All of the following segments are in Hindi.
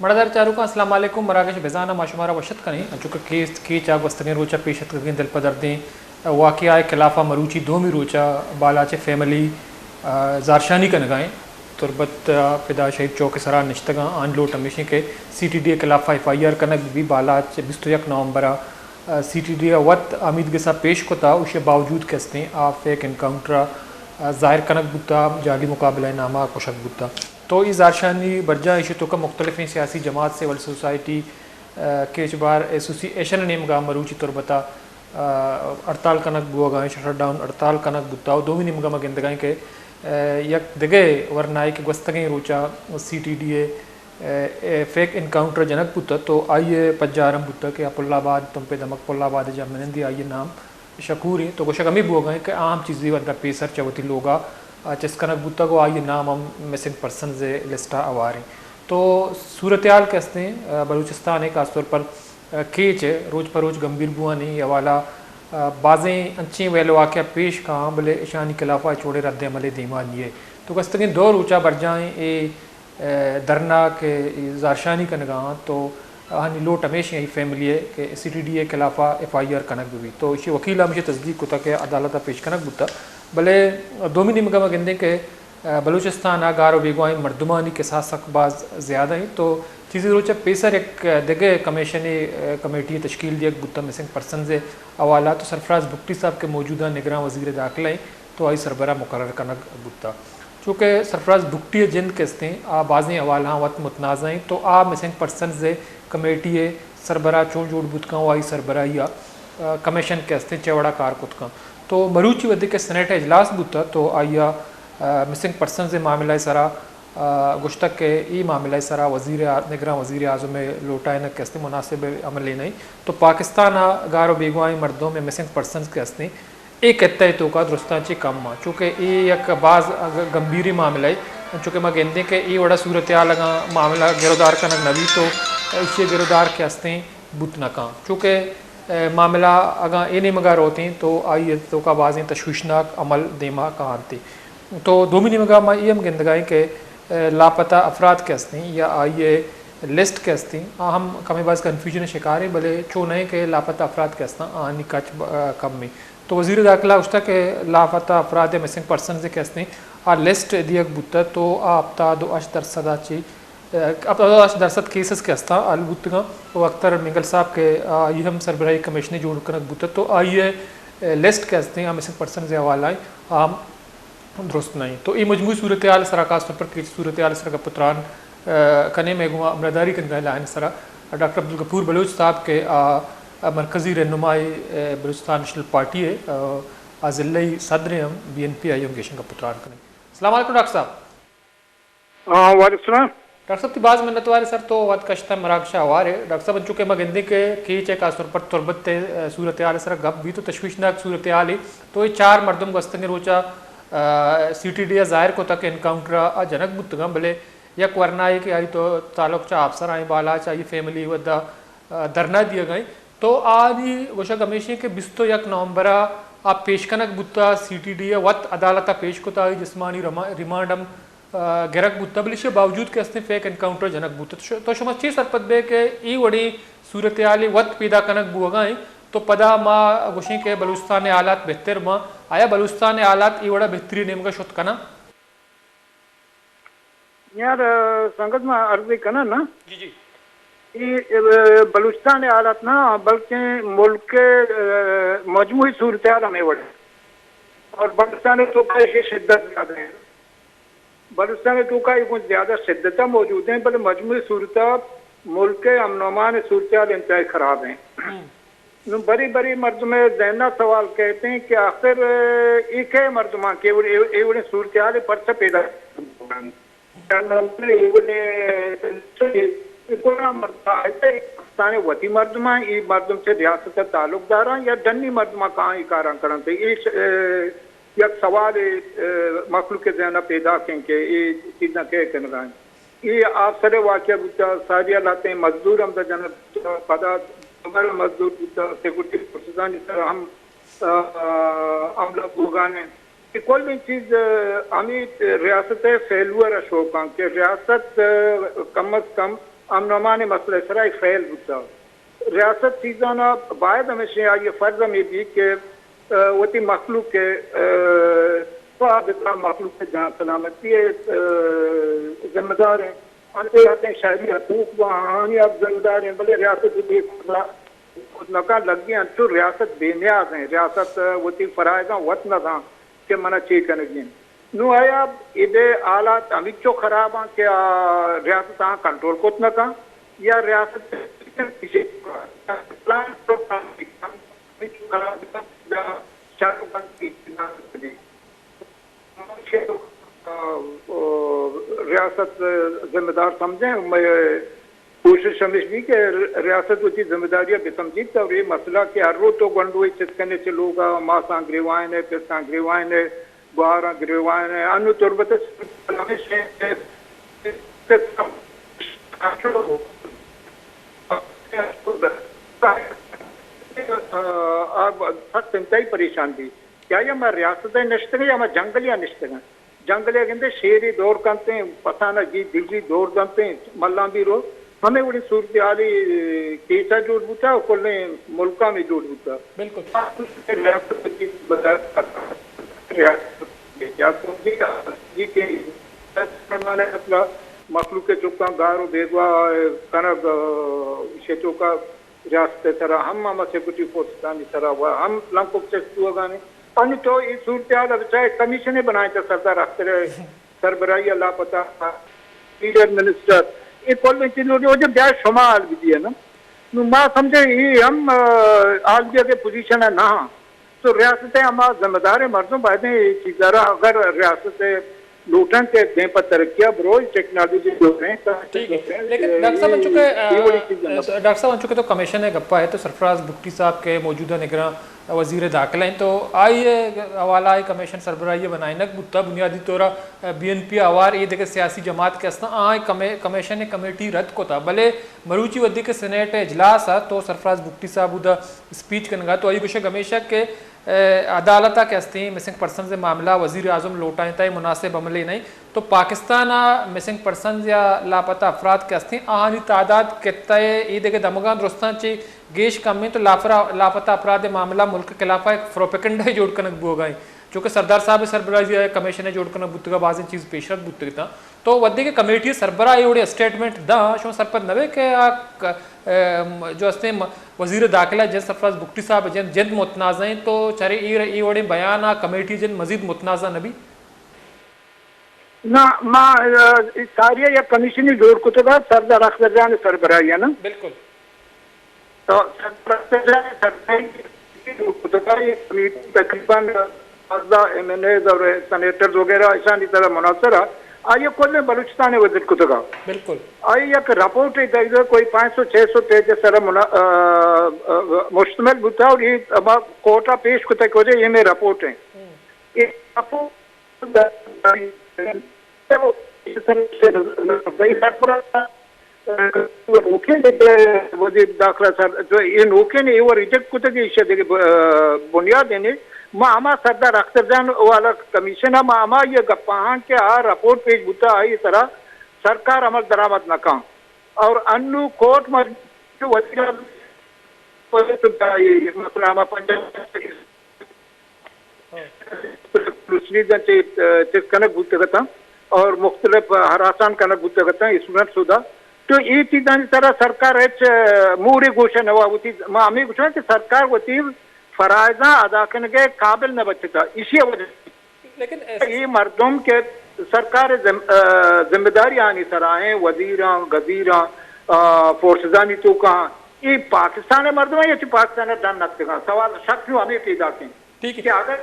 मड़दर चारुका अस्सलाम वालेकुम मराकश बेजाना माशुमारा वशत कनी चूँकि केस की चाक वस्तगें रोचा पेशत कगें दिल पदर्दें वाक़या खिलाफा मरूची दोमी रोचा बालाचे फैमिली जारशानी का नगाएं तुरबत पिदा शहीद चौक सरा निश्तगा आन लोट हमेशा के CTD खिलाफा FIR कनक भी बालाच 21 नवंबर CTD वत आमिद के साथ पेश को था उसके बावजूद कसते आ फेक इनकाउंटर ज़ाहिर कनक बुता जाली मुकाबला नामा कुशक बुता तो इस जारशानी बरजा इशतों का मुख्तलिफ सियासी जमात से वर्ल्ड सोसाइटी के अजबार एसोसिएशन नेम गा मरूची तुरबता हड़ताल कनक बुआ गाएँ शट डाउन हड़ताल कनक बुताओ दो भी निमगा मगिंदगाएँ के यक दगे वरनाई के गस्तगें रोचा CTD फेक इनकाउंटर जनक बुता तो आइए पज्जारम बुता के अपुल्लाबाद तुम पे दमक पुल्लाबाद जब मैंने आइए नाम शकूर है तो कुछ अमी बुआ गाएँ के आम चीज़ें वरना पेसर चवती लोगा चिस्कनक बुता को आइए नाम हम मिसिंग पर्सन से लिस्टा आवार हैं तो सूरत हाल कहते हैं बलूचिस्तान है खासतौर पर केच है रोज़ पर रोज़ गंभीर बुआ नहीं या वाला बाज़ें अच्छी वेलो वाक़ पेश कहाँ भले ईशानी खिलाफा छोड़े रद्द अमल धीमा लिए तो कस्तगे दौर ऊँचा बढ़ जाएँ ये धरना के जारशानी का नगाह तो हानि लोट हमेशा यही फैमिली है कि CTD खिलाफा FIR कनक भी तो इसी वकील हमेशा तस्दीक होता कि अदालत पेश कनक बुता भले दोमी निमगमा गिंदे के बलूचिस्तान गारो बेगवाई मर्दमानी के साथ सकबाज ज़्यादा हैं तो चीज़ें रोचा पेसर एक दगे कमीशन कमेटी तश्कील दिया बुता मिसिंग पर्सन से हवाला तो सरफराज भुट्टी साहब के मौजूदा निगरान वज़ीर दाखिला हैं तो आई सरबरा मुकर्रर कनक बुता चूँकि सरफराज भुट्टी जिंद कहते हैं आ बाज़ी हवाला वत मुतनाज़ हैं तो आ मिसिंग पर्सन से कमेटी सरबरा चों जोड़ बुत का आई सरबरा या कमीशन कहते हैं चवड़ा कार कुत का तो मरूची वदी के सेनेट इजलास बुता तो आइया मिसिंग पर्सन से मामला सरा गुश्तक के ई मामला सरा निगरान वज़ीर आज़म लोटा न कहते मुनासिब अमल नहीं तो पाकिस्तान गारो बेगवाई मर्दों में मिसिंग पर्सन कहते एक कहते तो का दुरुस्ताची कम माँ चूँकि ये एक बाज़ गंभीरी मामला है चूँकि मैं कहते कि ये बड़ा सूरत हाल लगा मामला गिरदार का नबी तो इसे गिरदार कहते बुत न का चूँकि मामला अगर ए मगार होते हैं तो आई तो का बाज़ें तशवीशनाक अमल देमा कहाँ थी तो दोमी मगा मा ये हम गिंदगाएँ के लापता अफराद कहते हैं या आइए लिस्ट कहते हैं हम कमी बाज़ कन्फ्यूजन शिकार है भले चो नहीं के लापता अफराद कहते हैं आनी कच कम में तो वज़ीर दाखिला उस तक लापता अफराद मिसिंग पर्सन से कहते हैं आ लिस्ट दिया बुता तो आपता 2% अब 10% केसेस के हस्ता अलबुतगा वो अख्तर मिंगल साहब के ये हम सरबराही कमीशन जोड़ कर बुत तो आइए लिस्ट कहते हैं मिसिंग पर्सन से हवाला है आम दुरुस्त नहीं तो ये मजमूई सूरत हाल सरा खास तौर पर सूरत हाल सरा का पुत्रान कने में गुआ अमरदारी के लाइन सरा डॉक्टर अब्दुल गफूर बलूच साहब के मरकज़ी रहनुमाई बलूचिस्तान नेशनल पार्टी है अज़िल्लई सदर हम BNP आई गेशन का पुत्रान कने अस्सलाम वालेकुम डॉक्टर साहब वालेकुम डॉक्टर साहब की बाज़ मिन्नत वाले सर तो वत कश्ता मराकशा आवार है डॉक्टर साहब चूँकि मैं गंदे के कीच है खासतौर पर तुरबत सूरत हाल सर गप भी तो तशवीशनाक सूरत हाल है तो ये 4 मरदम गस्तंग रोचा CTD ज़ाहिर को तक इनकाउंटर जनक बुतगा भले यक वरना है कि आई तो ताल्लुक चा अफसर आई बाला चाहिए फैमिली वदा धरना दिए गए तो आदि गोशा हमेशा के 21 नवंबर आप पेश कनक बुता CTD वत अदालत पेश को जिस्मानी रिमांडम गिरक बुता बलिश बावजूद के असने फेक इनकाउंटर जनक बुता तो शुमा ची सरपत बे के ई वड़ी सूरत हाल वत पैदा कनक बुआगाएं तो पदा माँ गुशी के बलूचिस्तान हालात बेहतर माँ आया बलूचिस्तान हालात ई वड़ा बेहतरीन नेमका शुत कना यार संगत में अर्जी कना ना जी जी ये बलूचिस्तान हालात ना बल्कि मुल्क के मजमूई सूरत हाल हमें बड़े और बलूचिस्तान तो का शिद्दत ज़्यादा है बलूचिस्तान तो का कुछ ज़्यादा शिद्दत मौजूद हैं पर मजमूई सूरत मुल्क के अमन सूरत हाल इंतहाई ख़राब हैं बड़ी बड़ी मर्दमे जैना सवाल कहते हैं कि आखिर एक है मर्दमा के एवढे सूरत हाल पर से पैदा वती मर्दमा ई मर्दम से रियासत ताल्लुकदार या डन्नी मर्दमा कहाँ इकारा करन थे एक सवाल मखलूक के जहना पैदा के ये चीज़ा कह कर ये आप सरे वाक्य सारिया लाते हैं मजदूर हम जन पदा मजदूर सिक्योरिटी फोर्सेस हम अमला बुगाने कोई भी चीज़ हमें रियासत फेलुअर अशोक के रियासत कम अज कम अमन मसले सराय फैल बुता रियासत सीजाना बाद हमेशा ये फर्ज में भी के वती मखलूक के मखलूक के जहाँ सलामती जिम्मेदार हैं अंते आते हैं शहरी हकूक वहाँ अब जिम्मेदार हैं भले रियासत नका लग गया तो रियासत बेनियाज है रियासत वती फरायदा वत न था के मना चेक करने नु आया इधे आलात अमित चो खराब है क्या रियासत हाँ कंट्रोल को न का या रियासत प्लान रियासत जिम्मेदार समझे मैं कोशिश समझ भी कि रियासत की जिम्मेदारियां बेसमझी और ये मसला कि हर रोज तो गंडोई चितकने से लोग मासा गिरवाइन है पिस्ता गिरवाइन है बाहर गिरवाइन है अन्य तुरबत अब सख्त इंतई परेशान थी क्या ये मैं रियासत निश्चित या मैं जंगलिया निश्चित जंगलिया कहते शेरी दौर करते हैं पसाना जी दिल्ली दौर करते हैं मल्ला भी रो हमें बड़ी सूरत हाली केसा जोड़ बूता और मुल्का में जोड़ बूता बिल्कुल मखलूक के चौका गारो बेगवा कनक चौका रियासत तरह हम सिक्योरिटी फोर्स तरह हुआ हम लंकुक से गाने पानी तो ये सूरत हाल अब चाहे कमीशन बनाए थे सरदार अख्तर सरबराही अल्लाह पता लीडर मिनिस्टर ये कॉल जब जाए शुमाल भी दिया ना माँ समझे ये हम आज के पोजीशन है ना तो रियासतें हमारा जिम्मेदार है मर्दों बाद चीज़ारा अगर रियासतें लूटन के दें पर तरक्कियाँ रोज टेक्नोलॉजी जो है ठीक है लेकिन डॉक्टर साहब बन चुके तो कमीशन है गप्पा है तो सरफराज भुट्टी साहब के मौजूदा निगरान वजीर दाखिला हैं तो आइए हवाला कमीशन सरबराही बनाइनक बुत्ता बुनियादी तौर BNP आवार ये देखे सियासी जमात के असना आए कमीशन कमेटी रद्द को था भले मरूची वदी के सेनेट इजलास है तो सरफराज भुट्टी साहब उदा स्पीच करने तो आई कुछ हमेशा के अदालत के हस्ती मिसिंग पर्सन से मामला वजीर आजम लौटाएं तय मुनासिब अमले नहीं तो पाकिस्तान मिसिंग पर्सन या लापता अफराद के हस्ती आहानी तादाद के तय ये देखे दमगान रुस्तान ची गेश कम में तो लापता अपराध मामला मुल्क के खिलाफ एक फ्रोपेकंडा जोड़ कनक बो गए जो कि सरदार साहब सरबराही कमीशन जोड़ कनक बुतगा बाजी चीज़ पेशरत बुतगता तो वद्दे के कमेटी सरबराही उड़े स्टेटमेंट दा शो सरपत नवे के जो हस्ते वजीर दाखिला जन सरफराज भुट्टी साहब जन जद मुतनाज़ हैं तो चरे ई वड़े बयान कमेटी जन मजीद मुतनाज़ा नबी ना माँ सारिया या कमीशनी जोड़ को तो सरदार अख्तर जान सरबराही है ना बिल्कुल तो तकरीबन MNAs और सेनेटर्स वगैरह ऐसा नहीं तरह मुनासर है आइए कुल बलूचिस्तान वजह को तक बिल्कुल आइए एक रिपोर्ट है कोई 500-600 पेज सर मुश्तमिल बुता और ये कोटा पेश को तक हो जाए ये में रिपोर्ट है ये वजीर दाखिला सर जो ये नोके ने वो रिजेक्ट को तक बुनियाद है मामा सरदार अख्तर जान वाला कमीशन है मामा ये गप्पाहां के रिपोर्ट पेश बुता है इस तरह सरकार अमल दरामद नकाम और अन्नू कोर्ट में जो वजीर मसला पंजाब कनक बुता और मुख्तलिफ हरासान कनक बुता स्टूडेंट सुधा तो ये चीज़ तरह सरकार मूरी घोषण हुआ हमें कुछ कि सरकार वती फराइजा अदा करने के काबिल न बचता इसी वजह लेकिन ये मर्दों के सरकार जिम्मेदारी आनी सराएं वजीरा गजीरा फोर्सदानी तो कहाँ ये पाकिस्तान है मर्दों या पाकिस्तान डन नक सवाल शक क्यों हमें पैदा करें ठीक है कि अगर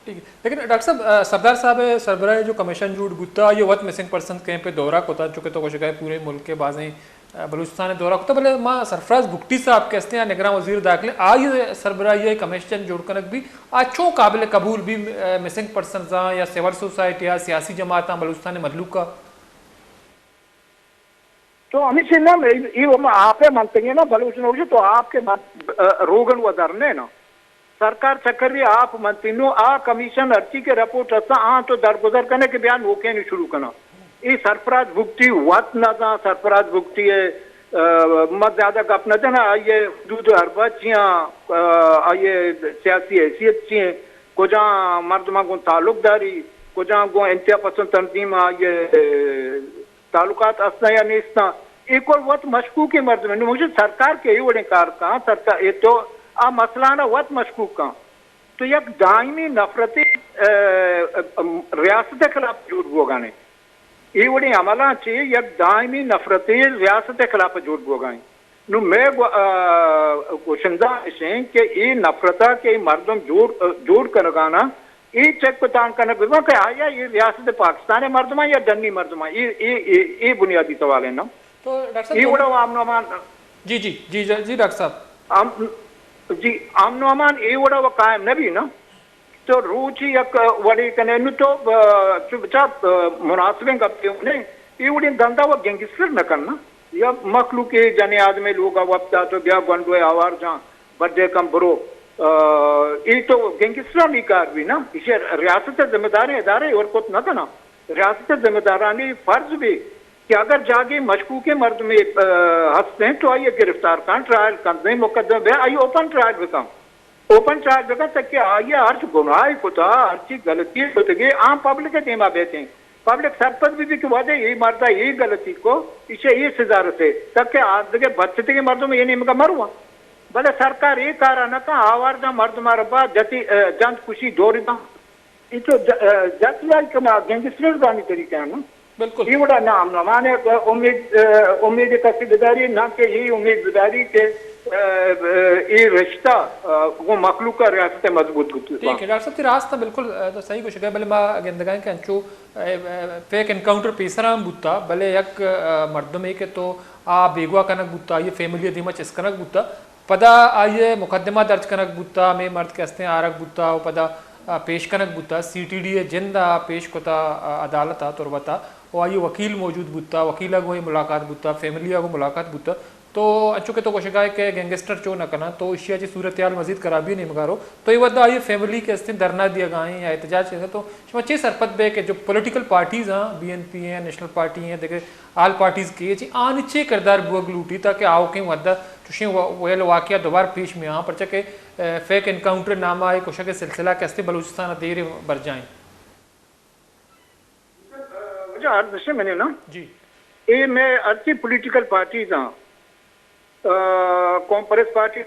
ठीक है लेकिन डॉक्टर साहब सरदार साहब सरबराही जो कमीशन जूट गुत्ता ये वत मिसिंग पर्सन कहीं पे दौरा कोता चुके तो कुछ पूरे मुल्क के बाजें बलूचिस्तान दौरा कोता भले माँ सरफराज भुट्टी साहब कहते हैं निगरान वजीर दाखिले आज सरबराही कमीशन जोड़ कनक भी अच्छो काबिल कबूल भी मिसिंग पर्सन या सिविल सोसाइटी या सियासी जमात बलूचिस्तान मदलूक का तो हमें ना ये आप मानते हैं ना बलूचिस्तान तो आपके रोगन वधरने ना सरकार चक्कर आप मंत्रियों आ कमीशन अर्ची के रिपोर्ट रसा तो दरगुजर करने के बयान वो क्या नहीं शुरू करना ये सरफराज भुगती वत न था सरफराज भुगती है मत ज्यादा गप न थे ना ये हदूद हरबत या ये सियासी हैसियत चाहिए कुजा मर्दमा को ताल्लुकदारी कुजा को इंतहा पसंद तंजीम ये ताल्लुकात असना या निस्ता एक और वत मशकूक के मर्द में मुझे सरकार के ही बड़े कार का सरकार ये तो आ मसला ना वत मशकूक का तो एक दायमी नफरती रियासत के खिलाफ झूठ बोगाने ये बड़ी अमला चाहिए एक दायमी नफरती रियासत के खिलाफ झूठ बोगाए नु मैं कोशिंदा से कि ये नफरता के मर्दम जोड़ कर लगाना ये चेक पतान करना बिल्कुल कि आया ये रियासत पाकिस्तान है मर्दमा या दन्नी मर्दमा ये बुनियादी सवाल है ना तो डॉक्टर ये साहब बड़ा आमनो अमान जी जी जी जी डॉक्टर साहब जी आमनो अमान ये बड़ा वो कायम न भी ना तो रूची एक वड़ी कने नु तो चुपचाप मुनासिबें करते उन्हें ये बड़ी धंधा वो गैंगस्टर न करना या मखलूक के जने आदमी लोग वफ्ता तो ब्याह गंडोए आवार जहाँ बर्थडे कम बरो ये तो गैंगस्टर नहीं कार भी ना इसे रियासत जिम्मेदारी इदारे और कुछ न करना रियासत जिम्मेदारानी फर्ज भी कि अगर जागे मशकूक मर्द में हंसते हैं तो आइए गिरफ्तार कर ट्रायल कर दें मुकदमे आइए ओपन ट्रायल बिका ओपन ट्रायल बिका तक कि आइए हर गुनाह कुता हर चीज गलती होती आम पब्लिक के टीमा बैठे हैं पब्लिक सरपंच भी कि वजह यही मरता यही गलती को इसे ये सजा रहे तक के आज के बच्चे के मर्दों में ये नहीं मरुआ भले सरकार ये कह रहा ना का आवार जा मर्द मारबा जति जंत खुशी दौरी दा ये तो जतिया कमा गैंगस्टर गानी तरीका है ना बिल्कुल ये बड़ा नाम ना माने उम्मीद का सिद्धारी ना के ये उम्मीददारी के ये रिश्ता वो मखलूक का रियासत मजबूत होती है ठीक है डॉक्टर साहब रास्ता बिल्कुल तो सही कुछ है भले मां गेंदगाएं के अंचो फेक एनकाउंटर पेसरा बुत्ता भले एक मर्दम के तो आ बेगवा कनक बुत्ता ये फैमिली दिमा चिस्कनक बुत्ता पदा आइए मुकदमा दर्ज कनक बुत्ता में मर्द के हस्ते आरक बुत्ता पदा पेश कनक बुत्ता CTD जिंदा पेश कोता अदालत तौर बता और आइए वकील मौजूद बुत्ता वकीला को मुलाकात बुत्ता फैमिली को मुलाकात बुत्ता तो अचुके तो कोशिश है कि गैंगस्टर चो न करना तो इशिया की सूरत हाल मजीद खराब भी नहीं मगारो तो ये वदा आइए फैमिली के हस्ते धरना दिया गए या एहतजाज है तो चे सरपत बे के जो पॉलिटिकल पार्टीज हैं BNP हैं नेशनल पार्टी हैं देखे आल पार्टीज के जी आनिचे किरदार बुग लूटी ताकि आओ के वदा चुशे वेल वाकया दोबारा पेश में यहाँ पर के फेक एनकाउंटर नामा है कुछ के सिलसिला के हस्ते बलूचिस्तान देर बर जाए मुझे मैंने ना जी ये मैं अच्छी पॉलिटिकल पार्टीज हाँ कॉन्फ्रेंस पार्टी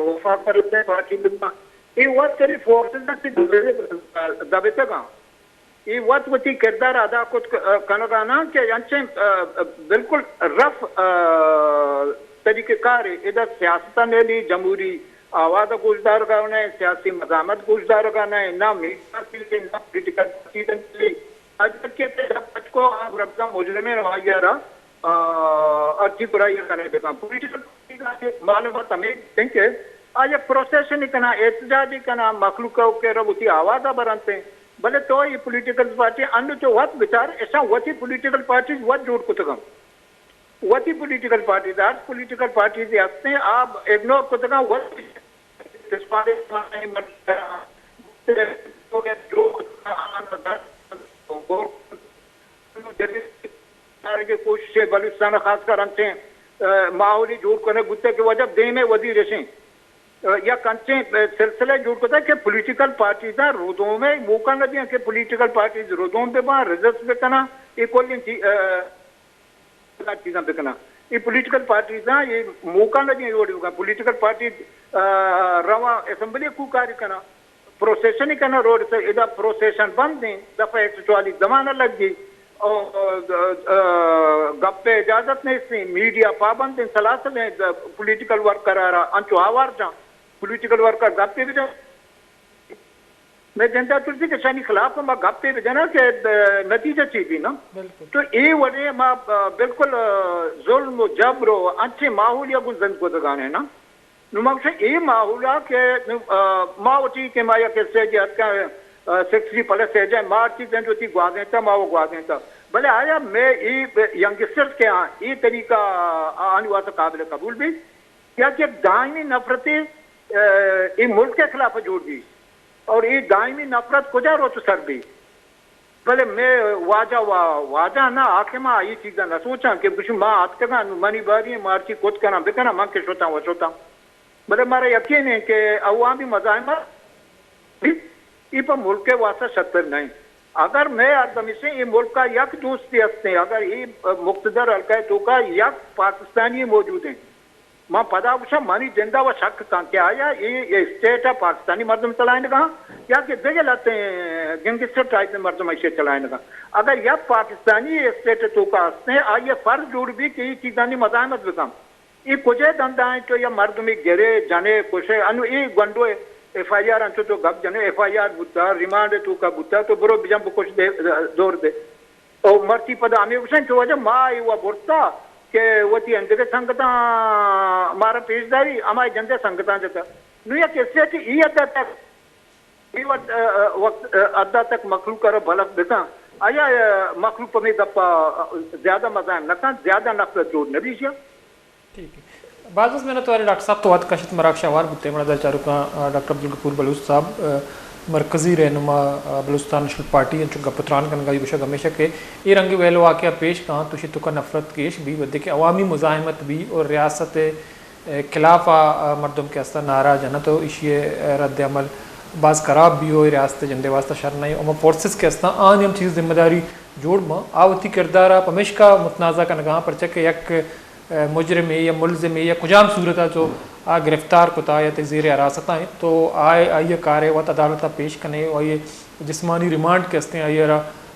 वफाक पार्टी ये वत करी फोर्सेस दबे तक ये वत वती किरदार अदा कुछ कनगा ना कि अंचे बिल्कुल रफ तरीक़ेकार इधर सियासत ने ली जमहूरी आवाज़ गुजदार करना सियासी मजामत गुजदार करना ना मीडिया के ना पॉलिटिकल पार्टी आज तक के को आप रब्ता मुजरिम रहा अच्छी बुराई करने बेका पॉलिटिकल मालूमात हमें देंगे आज प्रोसेस नहीं करना एहतजाज करना मखलूक के रबूती आवाज़ बरनते भले तो ये पॉलिटिकल पार्टी अन्य जो वत विचार ऐसा वती पॉलिटिकल पार्टी वत जोड़ कुतगम वती पॉलिटिकल पार्टी हंसते हैं आप इग्नोर कुतगा वत के कोशिश बलूचिस्तान खासकर अंचे माहौली जोड़ करने गुत्ते के वजह दे में वजी रहे या कंचे सिलसिले जोड़ करता है कि पॉलिटिकल पार्टीज रोदों में मौका न दिया कि पॉलिटिकल पार्टीज रोदों पे वहाँ रिजल्ट पे करना ये कोई चीज़ें पे करना ये पॉलिटिकल पार्टीज ये मौका न दिया पॉलिटिकल पार्टी रवा असेंबली को कार्य करना प्रोसेशन ही करना रोड से इधर प्रोसेशन बंद दें दफा 144 जमाना लग गई और गप्पे इजाजत नहीं थी मीडिया पाबंद इन सलासल है पॉलिटिकल वर्क करा रहा अंचो आवार जा पॉलिटिकल वर्कर गप्पे भी मैं जनता तुलसी के शानी खिलाफ मैं गप्पे भी जना के नतीजा चीज ना तो ये वजह माँ बिल्कुल जुल्म जबरो अच्छे माहौल या गुजन को दगाने ना नुमांग से ये माहौल के मावटी के माया के से का 60 प्लस है जाए मार चीजें जो थी ग्वादें था माँ वो ग्वादें था भले आया मैं ये यंगस्टर्स के यहाँ ये तरीका आने वाला काबिल कबूल भी क्या कि दायमी नफरतें ये मुल्क के खिलाफ जोड़ दी और ये दायमी नफरत को जा रोच सर दी भले मैं वाजा ना आखे मां ये चीज़ा न सोचा कि कुछ मां हाथ करना मनी बारी मारची कुछ करना बेकना मां के सोता वो सोता भले मारा यकीन है कि अवामी मज़ाहिमा ये पर मुल्क के वास्ते शतर नहीं अगर मैं आदमी से ये मुल्क का यक दोस्ती हस्ते अगर ये मुख्तदर हल्का तो का यक पाकिस्तानी मौजूद है मां पदा पूछा मानी जिंदा व शक का क्या आया ये स्टेट है पाकिस्तानी मर्दम चलाने का या कि जगह लाते हैं गैंगस्टर टाइप में मर्दम ऐसे चलाने का अगर यह पाकिस्तानी स्टेट तो का हस्ते आइए फर्ज जोड़ भी कि ये चीज़ा नहीं मजामत बिकम ये कुछ धंधा है तो यह मर्द में गिरे जाने कुछ अनु ये गंडो FIR अंचो तो गप जने FIR बुद्धा रिमांड तो का बुद्धा तो बरो बिजम कुछ दे जोर दे और मर्ची पदा हमें उसे तो वजह माँ ये वो बोलता के वो ती अंदर संगता मारा पेशदारी हमारे जनता संगता जता नुया कैसे कि ये अद्दा तक ये वक्त अद्दा तक मखलूक कर भलक देता आया मखलूक में दप्पा ज्यादा मज़ाहिम नका ज्यादा नफरत जोड़ नबी शिया ठीक है बाज़ में तो डॉक्टर साहब तो वाद कशत मराक शवार बुते मड़ा चारुका डॉक्टर अब्दुल गफूर बलूच साहब मरकज़ी रहनुमा बलूचिस्तान नेशनल पार्टी चुका पुत्रान कनगा युशक हमेशा के ये रंग वेलो वाक़ पेश कहाँ तुशी तुका नफरत केश भी वदे के अवामी मुजाहिमत भी और रियासत खिलाफ मर्दम के अस्ता नाराज है ना तो इशिए रद्द अमल बाज़ खराब भी हो रियासत जंदे वास्ता शर नहीं और फोर्सेस के अस्ता आन यम चीज़ जिम्मेदारी जोड़ में आवती किरदार पमेश का मुतनाज़ा का नगाह पर चके यक मुजरम या मुलजिम या कुजाम सूरत जो आ गिरफ्तार कुता या ज़ेर हिरासत हैं तो आइए कार्य वत अदालत पेश कने और ये जिस्मानी रिमांड के हस्ते आइए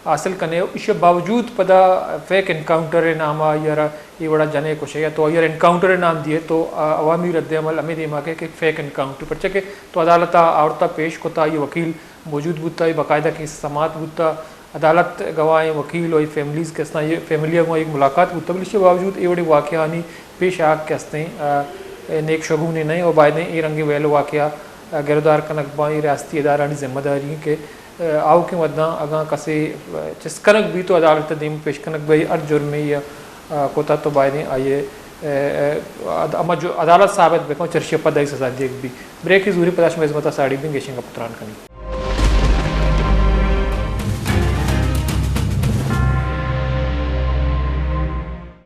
हासिल कने इसके बावजूद पदा फेक इनकाउंटर नामा ये बड़ा जने कुछ है तो अयर इनकाउंटर नाम दिए तो अवामी रद्दमल हमें दिमाग के कि फेक इनकाउंटर पर चके तो अदालत औरता पेश कोता ये वकील मौजूद बुता बाकायदा की समात बुता अदालत गवाहें वकील और फैमिलीज़ के हस्ते ये फैमिली को एक मुलाकात बुता इसके बावजूद ये बड़े वाक़यानी पेश आग के हस्ते नेक शगुन नहीं और बायने ये रंगे वेल वाक़या गिरदार कनक बाई रियासती इदारानी जिम्मेदारी के आओ के वदा अगा कसे जिस कनक भी तो अदालत दीम पेश कनक भाई अर जुर्म या कोता तो बायने आइए अमा जो अदालत साबित बेको चर्चिया पदाई सजा देख भी ब्रेक की जूरी पदाश में इजमता साड़ी भी गेशिंग पुत्रान कनी